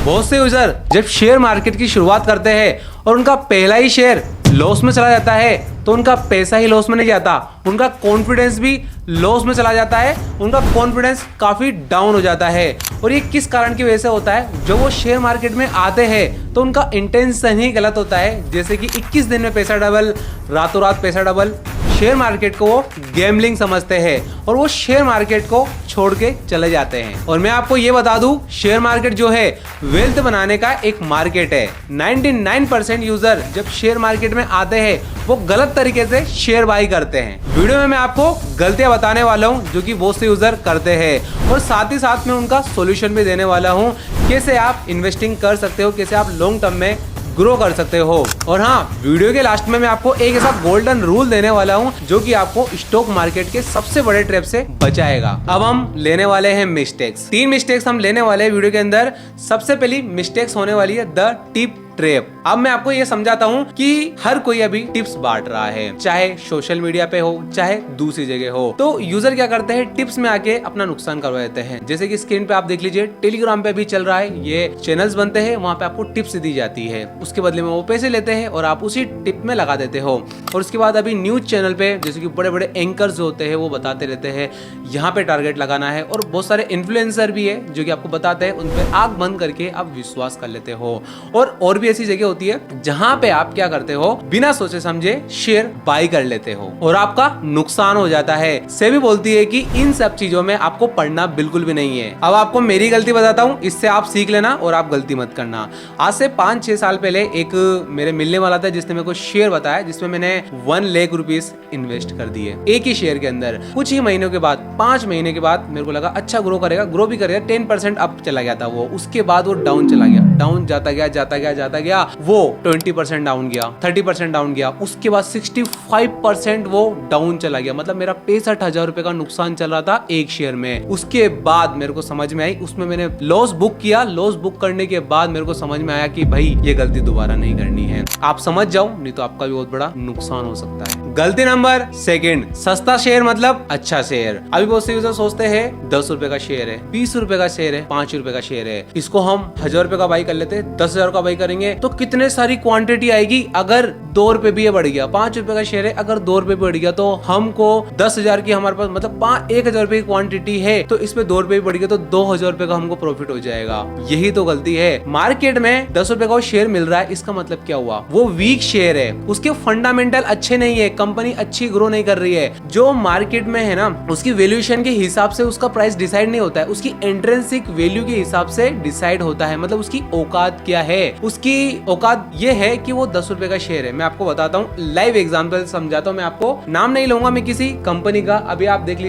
बहुत से यूजर जब शेयर मार्केट की शुरुआत करते हैं और उनका पहला ही शेयर लॉस में चला जाता है तो उनका पैसा ही लॉस में नहीं जाता, उनका कॉन्फिडेंस भी लॉस में चला जाता है, उनका कॉन्फिडेंस काफी डाउन हो जाता है। और ये किस कारण की वजह से होता है? जब वो शेयर मार्केट में आते हैं तो उनका इंटेंशन ही गलत होता है, जैसे कि 21 दिन में पैसा डबल, रातों रात पैसा डबल। शेयर मार्केट को वो गैम्बलिंग समझते हैं और वो शेयर मार्केट को छोड़ के चले जाते हैं। और मैं आपको ये बता दूं, शेयर मार्केट जो है वेल्थ बनाने का एक मार्केट है। 99% यूजर जब शेयर मार्केट में आते हैं वो गलत तरीके से शेयर बाई करते हैं। वीडियो में मैं आपको गलतियां बताने वाला हूं जो कि बहुत से यूजर करते हैं और साथ ही साथ में उनका सॉल्यूशन भी देने वाला हूं, कैसे आप इन्वेस्टिंग कर सकते हो, कैसे आप लॉन्ग टर्म में ग्रो कर सकते हो। और हाँ, वीडियो के लास्ट में मैं आपको एक ऐसा गोल्डन रूल देने वाला हूँ जो कि आपको स्टॉक मार्केट के सबसे बड़े ट्रैप से बचाएगा। अब हम लेने वाले हैं मिस्टेक्स। 3 मिस्टेक्स हम लेने वाले हैं वीडियो के अंदर। सबसे पहली मिस्टेक्स होने वाली है द टिप ट्रैप। अब मैं आपको ये समझाता हूँ कि हर कोई अभी टिप्स बांट रहा है, चाहे सोशल मीडिया पे हो चाहे दूसरी जगह हो। तो यूजर क्या करते हैं, टिप्स में आके अपना नुकसान करवा देते हैं। जैसे कि स्क्रीन पे आप देख लीजिए, टेलीग्राम पे भी चल रहा है, ये चैनल्स बनते हैं, वहाँ पे आपको टिप्स दी जाती है, उसके बदले में वो पैसे लेते हैं और आप उसी टिप में लगा देते हो। और उसके बाद अभी न्यूज चैनल पे जैसे कि बड़े बड़े एंकर्स जो होते हैं वो बताते रहते हैं यहाँ पे टारगेट लगाना है, और बहुत सारे इन्फ्लुएंसर भी है जो कि आपको बताते हैं, उन पे आंख बंद करके आप विश्वास कर लेते हो। और भी ऐसी जगह होती है जहां पे आप क्या करते हो, बिना सोचे समझे शेयर बाई कर लेते हो और आपका नुकसान हो जाता है। सेबी बोलती है कि इन सब चीजों में आपको पढ़ना बिल्कुल भी नहीं है। अब आपको मेरी गलती बताता हूं, इससे आप सीख लेना और आप गलती मत करना। आज से 5-6 साल पहले एक मेरे मिलने वाला था जिसने मेरे को शेयर बताया, जिसमें मैंने 1 लाख रुपीस इन्वेस्ट कर दिए एक ही शेयर के अंदर। कुछ ही महीनों के बाद, 5 महीने के बाद मेरे को लगा अच्छा ग्रो करेगा, ग्रो भी करेगा। 10% अप चला गया था वो, उसके बाद वो डाउन चला गया, डाउन जाता गया, वो 20% डाउन गया, 30% डाउन गया, उसके बाद 65% वो डाउन चला गया। मतलब मेरा 65,000 रुपए का नुकसान चल रहा था एक शेयर में। उसके बाद मेरे को समझ में आई, उसमें मैंने लॉस बुक किया। लॉस बुक करने के बाद मेरे को समझ में आया कि भाई ये गलती दोबारा नहीं करनी है। आप समझ जाओ, नहीं तो आपका भी बहुत बड़ा नुकसान हो सकता है। गलती नंबर 2, सस्ता शेयर मतलब अच्छा शेयर। अभी बहुत से यूजर सोचते हैं 10 रुपए का शेयर है, 20 रुपए का शेयर है, 5 रुपए का शेयर है, इसको हम 1000 रुपए का बाई कर लेते हैं, 10,000 का बाई करेंगे तो कितने सारी क्वांटिटी आएगी। अगर 2 रुपए भी ये बढ़ गया, 5 रुपए का शेयर है, अगर 2 रुपए बढ़ गया तो हमको 10,000 की हमारे पास मतलब 1,000 रुपए की क्वांटिटी है, तो इसमें 2 रुपए भी बढ़ गया तो 2,000 रुपए का हमको प्रॉफिट हो जाएगा। यही तो गलती है। मार्केट में 10 रुपए का शेयर मिल रहा है, इसका मतलब क्या हुआ? वो वीक शेयर है, उसके फंडामेंटल अच्छे नहीं है, कंपनी अच्छी ग्रो नहीं कर रही है। जो मार्केट में है ना, उसकी वैल्यूएशन के हिसाब से उसका प्राइस डिसाइड नहीं होता है, उसकी इंट्रिंसिक वैल्यू के हिसाब से डिसाइड होता है। मतलब उसकी औकात क्या है? उसकी औकात ये है कि वो 10 रुपए का शेयर है। मैं आपको बताता हूँ, लाइव एग्जांपल समझाता हूँ। मैं आपको नाम नहीं लूंगा मैं किसी कंपनी का। अभी आप देख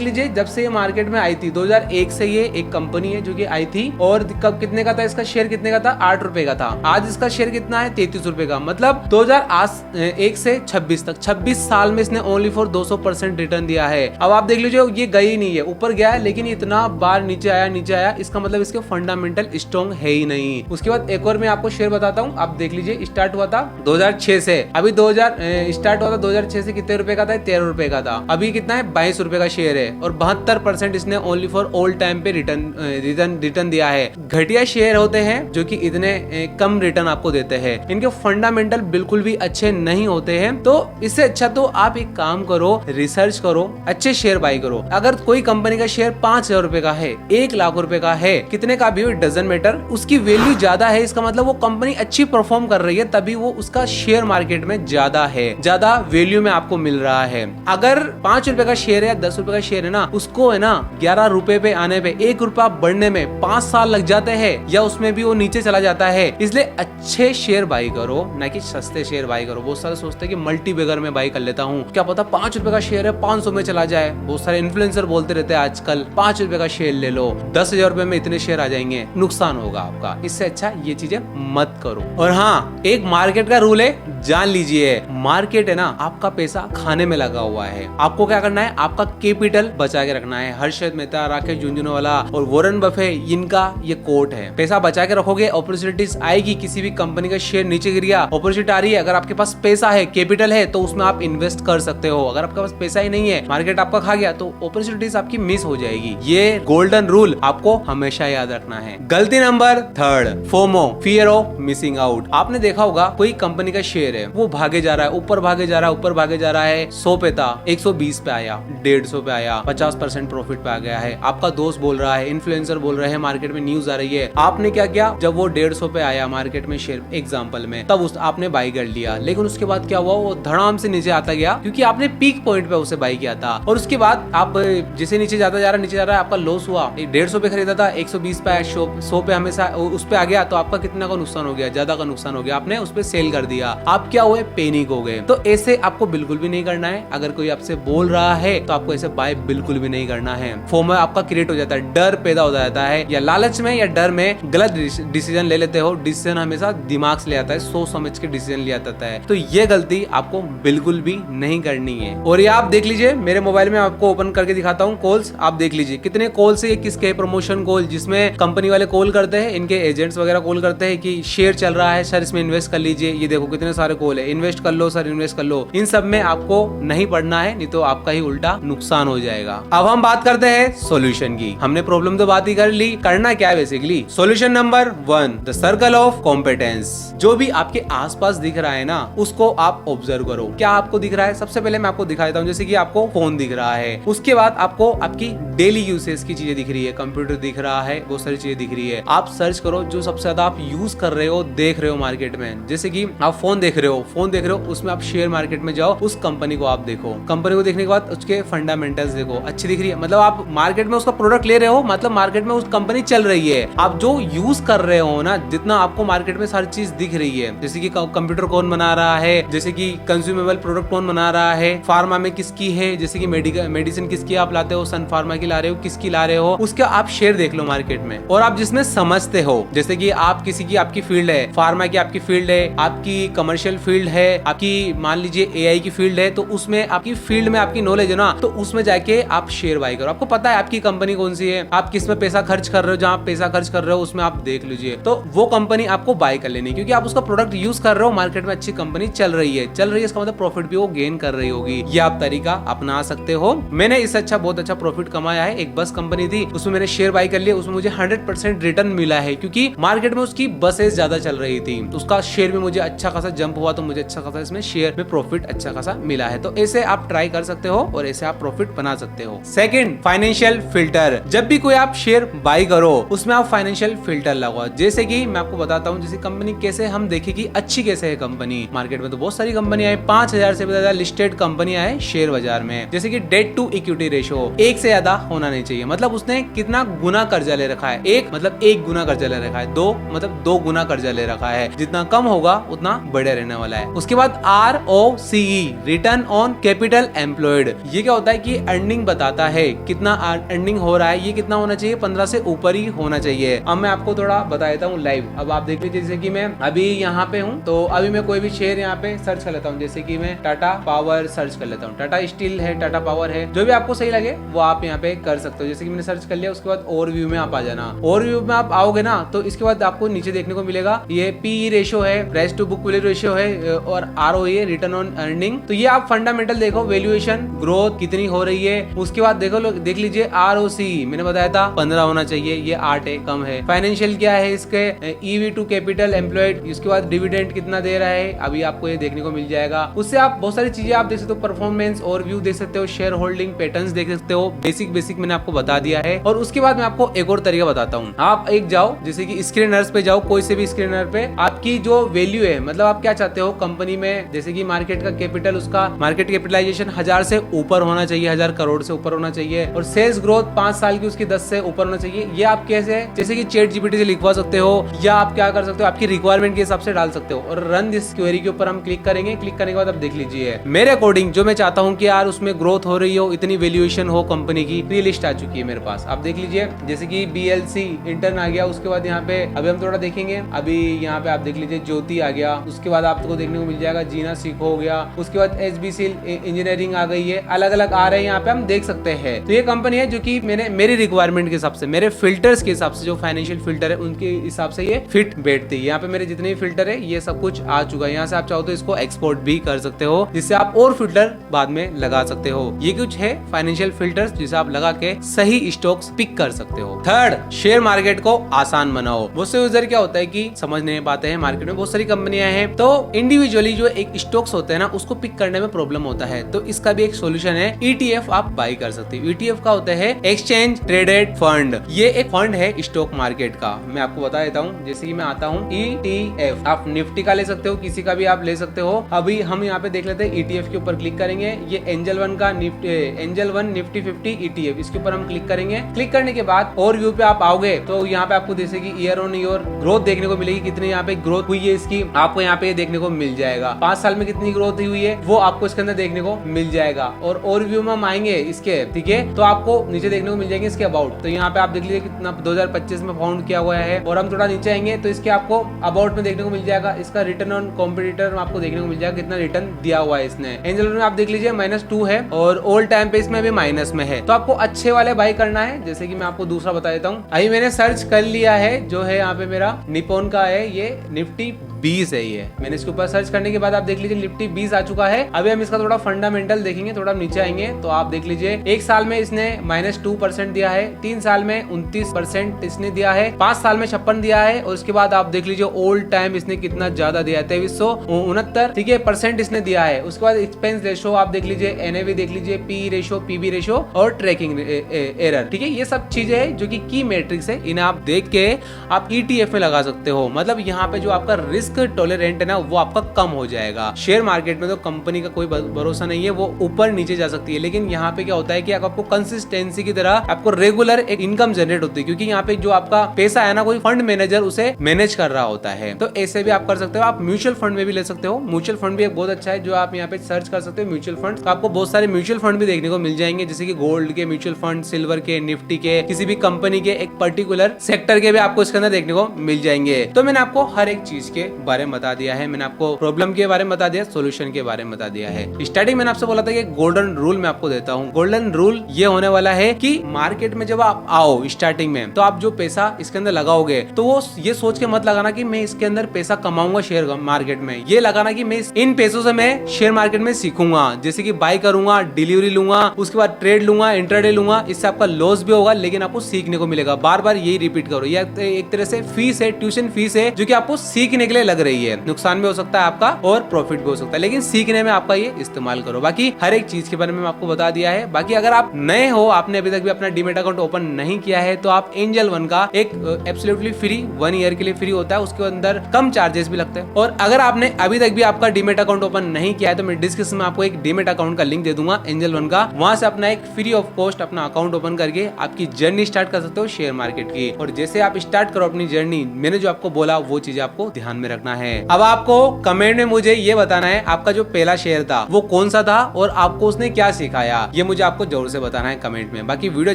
लीजिए, जब से ये मार्केट में आई थी 2001 से ये एक कंपनी है जो कि आई थी। और कब कितने का था इसका शेयर? कितने का था? 8 रुपए का था। आज इसका शेयर कितना है? 33 रुपए का। मतलब 2001 से 26 तक 26 साल में इसने ओनली फॉर 200% रिटर्न दिया है। अब आप देख लीजिए, ये गई नहीं है, ऊपर गया है लेकिन इतना बार नीचे आया, इसका मतलब इसके फंडामेंटल स्ट्रॉन्ग है ही नहीं। उसके बाद एक और मैं आपको शेयर बताता हूँ। आप देख लीजिए, स्टार्ट हुआ था 2006 से, अभी 2000 स्टार्ट हुआ था 2006 से, कितने रुपए का था? 13 रुपए का था। अभी कितना है? 22 रुपए का शेयर है और 72% इसने ओनली फॉर ऑल टाइम पे रिटर्न दिया है। घटिया शेयर होते हैं जो कि इतने कम रिटर्न आपको देते हैं, इनके फंडामेंटल बिल्कुल भी अच्छे नहीं होते हैं। तो इससे अच्छा तो आप एक काम करो, रिसर्च करो, अच्छे शेयर बाई करो। अगर कोई कंपनी का शेयर 5,000 रुपए का है, 1 लाख रुपए का है, कितने का भी हो, डजंट मैटर, उसकी वैल्यू ज्यादा है, इसका मतलब वो कंपनी अच्छी परफॉर्म कर रही है, तभी वो उसका शेयर मार्केट में ज्यादा है, ज्यादा वैल्यू में आपको मिल रहा है। अगर 5 रुपए का शेयर है या 10 रुपए का शेयर है ना, उसको है ना 11 रुपए पे आने पे, 1 रुपया बढ़ने में 5 साल लग जाते हैं या उसमें भी वो नीचे चला जाता है। इसलिए अच्छे शेयर बाई करो, ना कि सस्ते शेयर बाई करो। बहुत सारे सोचते हैं कि मल्टी बैगर में बाई कर लेता हूँ, क्या पता 5 रुपए का शेयर है 500 में चला जाए। बहुत सारे इन्फ्लुएंसर बोलते रहते हैं आजकल 5 रुपए का शेयर ले लो, 10,000 रुपए में इतने शेयर आ जाएंगे, नुकसान होगा आपका। इससे अच्छा ये चीजें मत करो। और हाँ, एक मार्केट का रूल है, जान लीजिए। मार्केट है ना, आपका पैसा खाने में लगा हुआ है। आपको क्या करना है? आपका कैपिटल बचा के रखना है। हर्षद मेहता, राकेश झुंझुनवाला और वॉरेन बफे, इनका ये कोट है, पैसा बचा के रखोगे, अपॉर्चुनिटीज आएगी। किसी भी कंपनी का शेयर नीचे गिर गया, अपॉर्चुनिटी आ रही है, अगर आपके पास पैसा है, कैपिटल है, तो उसमें आप इन्वेस्ट कर सकते हो। अगर आपके पास पैसा ही नहीं है, मार्केट आपका खा गया, तो अपॉर्चुनिटीज आपकी मिस हो जाएगी। ये गोल्डन रूल आपको हमेशा याद रखना है। गलती number 3, FOMO, fear of missing out. आपने देखा होगा कोई कंपनी का शेयर है, वो भागे जा रहा है, ऊपर भागे जा रहा है, ऊपर भागे जा रहा है, 100 पे था, 120 पे आया, 150 पे आया, 50% प्रॉफिट पे आ गया है। आपका दोस्त बोल रहा है, इन्फ्लुएंसर बोल रहे हैं, मार्केट में न्यूज आ रही है। आपने क्या किया, जब वो 150 पे आया मार्केट में शेयर एग्जांपल में, तब आपने बाई कर लिया। लेकिन उसके बाद क्या हुआ, वो धड़ाम से नीचे आता गया, क्योंकि आपने पीक पॉइंट पे उसे बाई किया था। और उसके बाद आप जैसे नीचे जाता जा रहा है, नीचे जा रहा है, आपका लॉस हुआ। 150 पे खरीदा था, 120 पे आया, 100 पे हमेशा उस पे आ गया, तो आपका कितना का नुकसान हो गया, ज्यादा का नुकसान हो गया। आपने उस पे सेल कर दिया, आप क्या हुए, पैनिक हो गए। तो ऐसे आपको बिल्कुल भी नहीं करना है। अगर कोई आपसे बोल रहा है तो आपको ऐसे बाय बिल्कुल भी नहीं करना है। फोमो आपका क्रिएट हो जाता है, डर पैदा हो जाता है, या लालच में या डर में गलत डिसीजन ले लेते हो। डिसीजन हमेशा दिमाग से ले आता है, सोच समझ के डिसीजन लिया जाता है। तो ये गलती आपको बिल्कुल भी नहीं करनी है। और ये आप देख लीजिए, मेरे मोबाइल में आपको ओपन करके दिखाता हूँ कॉल्स। आप देख लीजिए कितने कॉल्स है, किसके प्रमोशन कॉल, जिसमें कंपनी वाले कॉल करते हैं, इनके एजेंट्स वगैरह कॉल करते हैं कि शेयर चल रहा है सर, इसमें इन्वेस्ट कर लीजिए। ये देखो कितने सारे कॉल है, इन्वेस्ट कर लो सर, इन्वेस्ट कर लो। इन सब में आपको नहीं पढ़ना है, नहीं तो आपका ही उल्टा नुकसान हो जाएगा। अब हम बात करते हैं सॉल्यूशन की। हमने प्रॉब्लम तो बात ही कर ली, करना क्या है basically. Solution number 1, the circle of competence. जो भी आपके आसपास दिख रहा है ना, उसको आप ऑब्जर्व करो। क्या आपको दिख रहा है, सबसे पहले मैं आपको दिखा देता हूँ। जैसे कि आपको फोन दिख रहा है, उसके बाद आपको आपकी डेली यूसेज की चीजें दिख रही है, कंप्यूटर दिख रहा है, बहुत सारी चीजें दिख रही है। आप सर्च करो जो सबसे ज्यादा आप यूज कर रहे हो, देख रहे हो मार्केट में। जैसे कि आप फोन देख रहे हो, उसमें आप शेयर मार्केट में जाओ, उस कंपनी को आप देखो। कंपनी को देखने के बाद उसके फंडामेंटल्स देखो, अच्छी दिख रही है, मतलब आप मार्केट में उसका प्रोडक्ट ले रहे हो, मतलब मार्केट में उस कंपनी चल रही है। आप जो यूज कर रहे हो ना, जितना आपको मार्केट में सारी चीज दिख रही है, जैसे कि कंप्यूटर कौन बना रहा है, जैसे कि कंज्यूमेबल प्रोडक्ट कौन बना रहा है, फार्मा में किसकी है, जैसे कि मेडिसिन किसकी आप लाते हो, सन फार्मा की ला रहे हो, किसकी ला रहे हो, उसका आप शेयर देख लो मार्केट में। और आप जिसमें समझते हो, जैसे कि आप किसी की आपकी फील्ड है, फार्मा की आपकी फील्ड है, आपकी कमर्शियल फील्ड है, आपकी मान लीजिए एआई की फील्ड है, तो उसमें आपकी फील्ड में आपकी नॉलेज है ना, तो उसमें जाके आप शेयर बाई करो। आपको पता है आपकी कंपनी कौन सी है, आप किस में पैसा खर्च कर रहे हो, जहां पैसा खर्च कर रहे हो उसमें आप देख लीजिए, तो वो कंपनी आपको बाय कर लेनी, क्योंकि आप उसका प्रोडक्ट यूज कर रहे हो, मार्केट में अच्छी कंपनी चल रही है, इसका मतलब प्रॉफिट भी वो गेन कर रही होगी। ये आप तरीका अपना सकते हो। मैंने इससे बहुत अच्छा प्रॉफिट कमाया है। एक बस कंपनी थी, उसमें मैंने शेयर बाय कर लिया, उसमें मुझे 100% रिटर्न मिला है, क्योंकि मार्केट में उसकी बसेस ज्यादा चल रही थी, उसका शेयर में मुझे अच्छा खासा जंप हुआ, तो मुझे अच्छा खासा इसमें शेयर में प्रॉफिट अच्छा खासा मिला है। तो ऐसे आप ट्राई कर सकते हो और ऐसे आप प्रॉफिट बना सकते हो। Second, financial filter. जब भी कोई आप शेयर बाय करो, उसमें आप फाइनेंशियल फिल्टर लगाओ। जैसे कि मैं आपको बताता हूँ, जैसे कंपनी कैसे हम देखें कि अच्छी कैसे है कंपनी। मार्केट में तो बहुत सारी कंपनियां हैं, 5000 से ज्यादा लिस्टेड कंपनियां हैं शेयर बाजार में। जैसे कि डेट टू इक्विटी रेशियो 1 से ज्यादा होना नहीं चाहिए, मतलब उसने कितना गुना कर्जा ले रखा है। 1 मतलब 1 गुना कर्जा ले रखा है, 2 मतलब 2 गुना कर्जा ले रखा है। जितना कम होगा उतना बढ़िया रहने वाला है। उसके बाद ROCE, return on capital employed. ये क्या होता है कि अर्निंग बताता है, कितना अर्निंग हो रहा है, ये कितना होना चाहिए, 15 से ऊपर ही होना चाहिए। अब मैं आपको थोड़ा बता देता हूँ लाइव। अब आप देख लीजिए, जैसे कि मैं अभी यहाँ पे हूँ, तो अभी मैं कोई भी शेयर यहाँ पे सर्च कर लेता हूँ। जैसे कि मैं टाटा पावर सर्च कर लेता हूँ, टाटा स्टील है, टाटा पावर है, जो भी आपको सही लगे वो आप यहाँ पे कर सकते हो। जैसे कि मैंने सर्च कर लिया, उसके बाद ओवरव्यू में आप आ जाना। ओवरव्यू में आप आओगे ना, तो इसके बाद आपको नीचे देखने को मिलेगा ये PE रेशियो है, price to book value ratio है, और ROE, रिटर्न ऑन अर्निंग। तो ये आप फंडामेंटल देखो, वैल्यूएशन ग्रोथ कितनी हो रही है। उसके बाद देखो, देख लीजिए ROCE, मैंने बताया था 15 होना चाहिए, ये 8 है, कम है। फाइनेंशियल क्या है इसके, EV टू कैपिटल एम्प्लॉयड। इसके बाद डिविडेंड कितना दे रहा है, अभी आपको ये देखने को मिल जाएगा। उससे आप बहुत सारी चीजें आप देख सकते हो, परफॉर्मेंस ओवरव्यू देख सकते हो, शेयर होल्डिंग पैटर्न्स देख सकते हो। बेसिक मैंने आपको बता दिया है। और उसके बाद मैं आपको एक और तरीका बताता हूँ। आप एक जाओ, जैसे कि स्क्रीनर्स पे जाओ, कोई से भी स्क्रीनर पे, आपकी जो वैल्यू है, मतलब आप क्या चाहते हो कंपनी में, जैसे कि मार्केट का कैपिटल, उसका मार्केट कैपिटलाइजेशन 1000 से ऊपर होना चाहिए, 1000 करोड़ से ऊपर होना चाहिए, और सेल्स ग्रोथ 5 साल की उसकी 10 से ऊपर होना चाहिए। ये आप कैसे, जैसे कि चैट जीपीटी से लिखवा सकते हो, या आप क्या कर सकते हो, आपकी रिक्वायरमेंट के हिसाब से डाल सकते हो। और रन दिस क्वेरी के ऊपर हम क्लिक करेंगे। क्लिक करने के बाद आप देख लीजिए, मेरे अकॉर्डिंग जो मैं चाहता हूँ कि यार उसमें ग्रोथ हो रही हो, इतनी वैल्यूएशन हो कंपनी की, ये लिस्ट आ चुकी है मेरे पास। आप देख लीजिए, जैसे कि BLC इंटर्न आ गया। उसके बाद यहाँ पे अभी हम थोड़ा देखेंगे, अभी यहाँ पे आप देख लीजिए ज्योति आ गया। उसके बाद आपको देखने को मिल जाएगा जीना सीखो हो गया। उसके बाद SBC इंजीनियरिंग आ गई है, अलग अलग आ रहे हैं, यहाँ पे हम देख सकते हैं। तो ये कंपनी है जो कि मैंने मेरी रिक्वायरमेंट के हिसाब से, मेरे फिल्टर्स के हिसाब से, जो फाइनेंशियल फिल्टर है उनके हिसाब से ये फिट बैठती है। यहाँ पे मेरे जितने भी फिल्टर है ये सब कुछ आ चुका है। यहाँ से आप चाहो तो इसको एक्सपोर्ट भी भी कर सकते हो, जिससे आप और फिल्टर बाद में लगा सकते हो। ये कुछ है फाइनेंशियल फिल्टर्स जिसे आप लगा के सही स्टॉक्स पिक कर सकते हो। थर्ड, शेयर मार्केट को आसान बनाओ। बहुत से यूजर क्या होता है कि समझ नहीं पाते हैं, मार्केट में बहुत सारी कंपनियां हैं, तो इंडिविजुअली जो एक स्टॉक्स होते हैं ना उसको पिक करने में प्रॉब्लम होता है। तो इसका भी एक सोल्यूशन है, ETF आप बाई कर सकते हो। ETF का होता है एक्सचेंज ट्रेडेड फंड। ये एक फंड है स्टॉक मार्केट का। मैं आपको बता देता हूँ, जैसे कि मैं आता हूँ ETF, आप निफ्टी का ले सकते हो, किसी का भी आप ले सकते हो। अभी हम यहाँ पे देख लेते हैं, ETF के ऊपर क्लिक करेंगे, ये एंजल वन का एंजल वन निफ्टी 50 ETF, इसके ऊपर हम क्लिक करेंगे। क्लिक करने के बाद और व्यू पे आप आओगे तो यहाँ पे आपको जैसे कि ईयर ऑन ईयर ग्रोथ देखने को मिलेगी, कितनी यहाँ पे ग्रोथ हुई है इसकी, आपको यहाँ पे देखने को मिल जाएगा। 5 साल में कितनी ग्रोथ हुई है वो आपको इसके अंदर देखने को मिल जाएगा। और ओवरव्यू में हम आएंगे इसके, ठीक है, तो आपको नीचे देखने को मिल जाएंगे इसके अबाउट। तो यहाँ पे आप देख लीजिए कितना 2025 में फाउंड किया हुआ है। और हम थोड़ा नीचे आएंगे तो इसके आपको अबाउट में देखने को मिल जाएगा, इसका रिटर्न ऑन कॉम्पिटिटर आपको देखने को मिल जाएगा, कितना रिटर्न दिया हुआ है इसने। एंजल में आप देख लीजिए -2 है और ऑल टाइम पे इसमें भी माइनस में है। तो आपको अच्छे वाले बाई करना है। जैसे कि मैं आपको दूसरा बता देता हूँ, अभी मैंने सर्च कर लिया है, जो है यहाँ पे मेरा निप्पॉन का है, ये निफ्टी 20 है। ये मैंने इसके ऊपर सर्च करने के बाद आप देख लीजिए निफ्टी 20 आ चुका है। अभी हम इसका थोड़ा फंडामेंटल देखेंगे, थोड़ा नीचे आएंगे तो आप देख लीजिए 1 साल में इसने -2% दिया है, 3 साल में 29% इसने दिया है, 5 साल में 56 दिया है। और उसके बाद आप देख लीजिए ओल्ड टाइम इसने कितना ज्यादा दिया है, 2369, ठीक है, % इसने दिया है। उसके बाद एक्सपेंस रेशो आप देख लीजिए, NAV देख लीजिए, PE रेशो, PB रेशो और ट्रैकिंग एरर, ठीक है। ये सब चीजें है जो कि की मैट्रिक्स है, इन्हें आप देख के आप ETF में लगा सकते हो। मतलब यहाँ पे जो आपका रिस्क टॉलरेंट है ना वो आपका कम हो जाएगा। शेयर मार्केट में तो कंपनी का कोई भरोसा नहीं है, वो ऊपर नीचे जा सकती है, लेकिन यहाँ पे क्या होता है कि आपको कंसिस्टेंसी की तरह आपको रेगुलर एक इनकम जनरेट होती है, क्योंकि यहाँ पे जो आपका पैसा है ना कोई फंड मैनेजर उसे मैनेज कर रहा होता है। तो ऐसे भी आप कर सकते हो। आप म्यूचुअल फंड में भी ले सकते हो। म्यूचुअल फंड भी एक बहुत अच्छा है, जो आप यहाँ पे सर्च कर सकते हो म्यूचुअल फंड। तो आपको बहुत सारे म्यूचुअल फंड भी देखने को मिल जाएंगे, जैसे कि गोल्ड के म्यूचुअल फंड, सिल्वर के, निफ्टी के, किसी भी कंपनी के एक पर्टिकुलर सेक्टर के भी आपको इसके अंदर देखने को मिल जाएंगे। तो मैंने आपको हर एक चीज के बारे में बता दिया है। मैंने आपको प्रॉब्लम के बारे में बता दिया, सॉल्यूशन के बारे में बता दिया है। स्टार्टिंग मैंने आपसे बोला था कि गोल्डन रूल मैं आपको देता हूँ। गोल्डन रूल ये होने वाला है कि मार्केट में जब आप आओ स्टार्टिंग में, तो आप जो पैसा इसके अंदर लगाओगे तो वो ये सोच के मत लगाना कि मैं इसके अंदर पैसा कमाऊंगा शेयर मार्केट में। ये लगाना कि मैं इन पैसों से मैं शेयर मार्केट में सीखूंगा, जैसे कि बाय करूंगा, डिलीवरी लूंगा, उसके बाद ट्रेड लूंगा, इंट्राडे लूंगा। इससे आपका लॉस भी होगा लेकिन आपको सीखने को मिलेगा। बार बार यही रिपीट करो। ये एक तरह से फीस है, ट्यूशन फीस है, जो कि आपको सीखने के लिए लग रही है। नुकसान भी हो सकता है आपका और प्रॉफिट भी हो सकता है, लेकिन सीखने में आपका ये इस्तेमाल करो। बाकी हर एक चीज के बारे में आपको बता दिया है। बाकी अगर आप नए हो, आपने अभी तक भी अपना डीमेट अकाउंट ओपन नहीं किया है, तो आप एंजल वन का एक एब्सोल्युटली फ्री 1 ईयर के लिए फ्री होता है, उसके अंदर कम चार्जेस भी लगते हैं। और अगर आपने अभी तक भी आपका डीमेट अकाउंट ओपन नहीं किया है, तो मैं डिस्क्रिप्शन में आपको एक डीमेट अकाउंट का लिंक दे दूंगा एंजल वन का। वहां से अपना एक फ्री ऑफ कॉस्ट अपना अकाउंट ओपन करके आपकी जर्नी स्टार्ट कर सकते हो शेयर मार्केट की। और जैसे आप स्टार्ट करो अपनी जर्नी, मैंने जो आपको बोला वो चीजें आपको ध्यान में रखना है। अब आपको कमेंट में मुझे ये बताना है आपका जो पहला शेयर था वो कौन सा था और आपको उसने क्या सिखाया, ये मुझे आपको जरूर से बताना है कमेंट में। बाकी वीडियो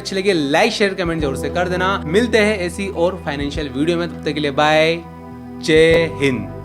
अच्छी लगे लाइक शेयर कमेंट जरूर से कर देना। मिलते हैं ऐसी और फाइनेंशियल वीडियो में, तब तक के लिए बाय, जय हिंद।